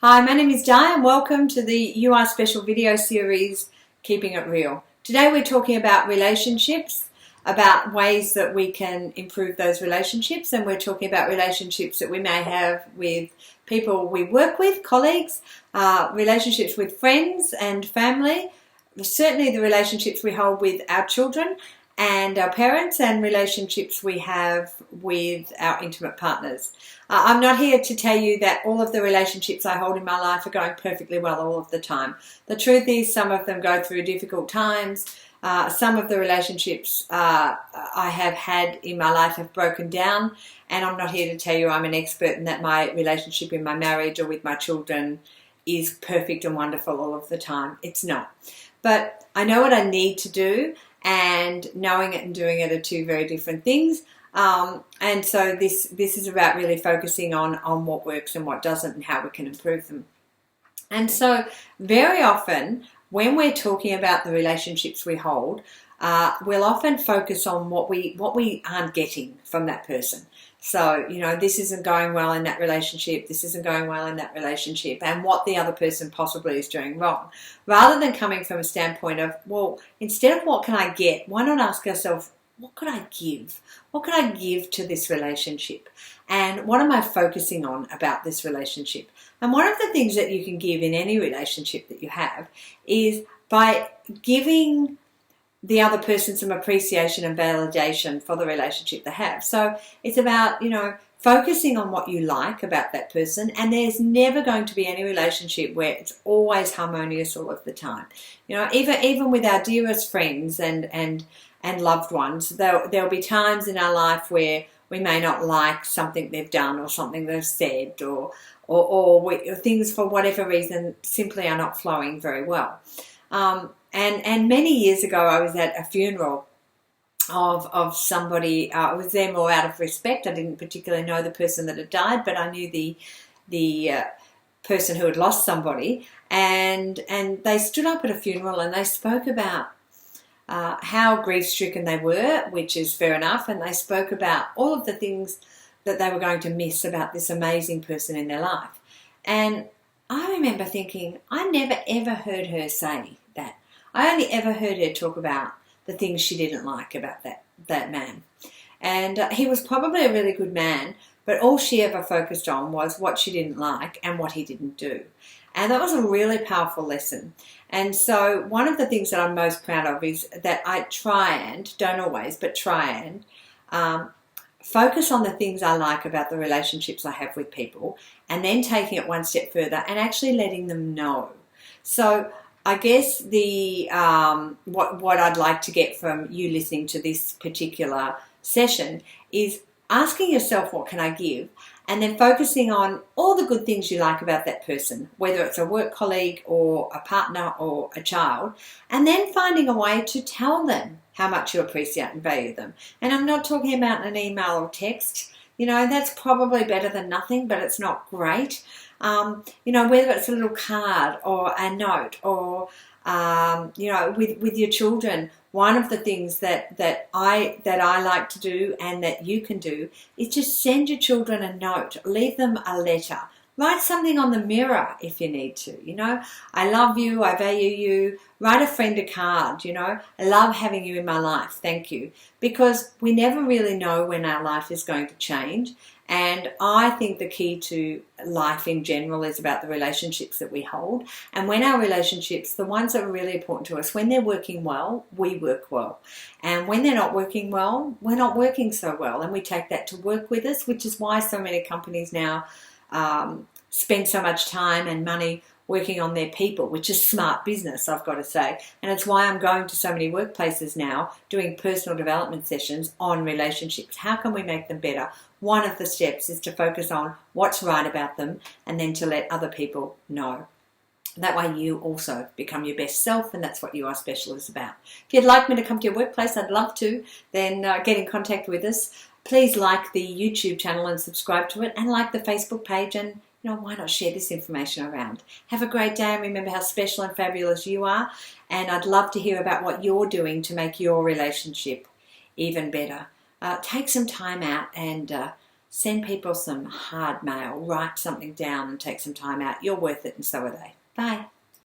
Hi, my name is Di and welcome to the You Are Special video series, Keeping It Real. Today we're talking about relationships, about ways that we can improve those relationships, and we're talking about relationships that we may have with people we work with, colleagues, relationships with friends and family, certainly the relationships we hold with our children and our parents, and relationships we have with our intimate partners. I'm not here to tell you that all of the relationships I hold in my life are going perfectly well all of the time. The truth is, some of them go through difficult times. Some of the relationships I have had in my life have broken down, and I'm not here to tell you I'm an expert and that my relationship in my marriage or with my children is perfect and wonderful all of the time. It's not. But I know what I need to do, and knowing it and doing it are two very different things. And so this is about really focusing on what works and what doesn't and how we can improve them. And so very often when we're talking about the relationships we hold, we'll often focus on what we aren't getting from that person. So, this isn't going well in that relationship, this isn't going well in that relationship, and what the other person possibly is doing wrong. Rather than coming from a standpoint of, well, instead of what can I get, why not ask ourselves, what could I give? What could I give to this relationship? And what am I focusing on about this relationship? And one of the things that you can give in any relationship that you have is by giving the other person some appreciation and validation for the relationship they have. So it's about, focusing on what you like about that person, and there's never going to be any relationship where it's always harmonious all of the time. Even with our dearest friends and loved ones, there'll be times in our life where we may not like something they've done or something they've said, or things for whatever reason simply are not flowing very well. And many years ago, I was at a funeral of somebody. I was there more out of respect. I didn't particularly know the person that had died, but I knew the person who had lost somebody. And they stood up at a funeral and they spoke about how grief-stricken they were, which is fair enough, and they spoke about all of the things that they were going to miss about this amazing person in their life. And I remember thinking, I never ever heard her say that. I only ever heard her talk about the things she didn't like about that man. And he was probably a really good man, but all she ever focused on was what she didn't like and what he didn't do. And that was a really powerful lesson. And so one of the things that I'm most proud of is that I try and, don't always, but try and focus on the things I like about the relationships I have with people, and then taking it one step further and actually letting them know. So I guess what I'd like to get from you listening to this particular session is asking yourself, what can I give? And then focusing on all the good things you like about that person, whether it's a work colleague or a partner or a child, and then finding a way to tell them how much you appreciate and value them. And I'm not talking about an email or text. That's probably better than nothing, but it's not great. Whether it's a little card or a note or, with your children, one of the things that I like to do and that you can do is just send your children a note, leave them a letter. Write something on the mirror if you need to, I love you, I value you. Write a friend a card, I love having you in my life, thank you. Because we never really know when our life is going to change. And I think the key to life in general is about the relationships that we hold. And when our relationships, the ones that are really important to us, when they're working well, we work well. And when they're not working well, we're not working so well. And we take that to work with us, which is why so many companies now spend so much time and money working on their people, which is smart business, I've got to say. And it's why I'm going to so many workplaces now doing personal development sessions on relationships. How can we make them better? One of the steps is to focus on what's right about them and then to let other people know. That way you also become your best self, and that's what You Are Special is about. If you'd like me to come to your workplace, I'd love to. Then get in contact with us. Please like the YouTube channel and subscribe to it, and like the Facebook page, and why not share this information around? Have a great day, and remember how special and fabulous you are. And I'd love to hear about what you're doing to make your relationship even better. Take some time out and Send people some hard mail. Write something down and take some time out. You're worth it and so are they. Bye.